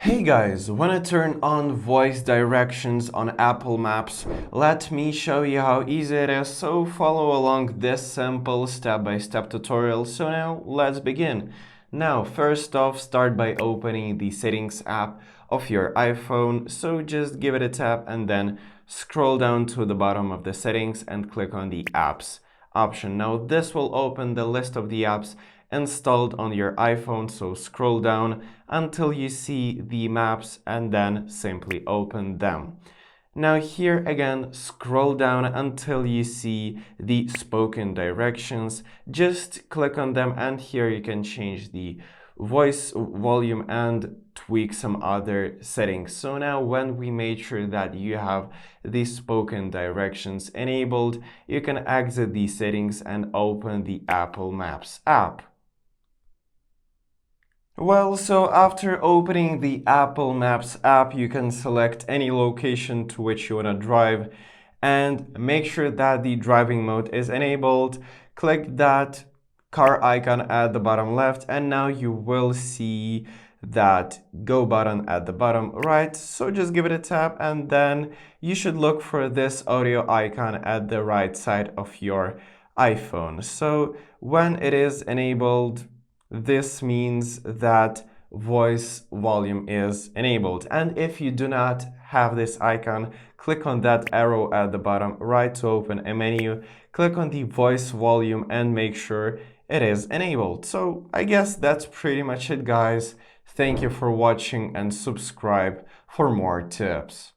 Hey guys, wanna turn on voice directions on Apple Maps? Let me show you how easy it is, so follow along this simple step-by-step tutorial. So now let's begin. Now first off, start by opening the settings app of your iPhone. So just give it a tap and then scroll down to the bottom of the settings and click on the apps option. Now this will open the list of the apps installed on your iPhone, so scroll down until you see the maps and then simply open them. Now here again, scroll down until you see the spoken directions. Just click on them and here you can change the voice volume and tweak some other settings. So now when we made sure that you have the spoken directions enabled, you can exit the settings and open the Apple Maps app. Well, so after opening the Apple Maps app, you can select any location to which you want to drive and make sure that the driving mode is enabled. Click that car icon at the bottom left and now you will see that go button at the bottom right. So just give it a tap and then you should look for this audio icon at the right side of your iPhone. So when it is enabled, this means that voice volume is enabled. And if you do not have this icon, click on that arrow at the bottom right to open a menu. Click on the voice volume and make sure it is enabled. So I guess that's pretty much it, guys. Thank you for watching and subscribe for more tips.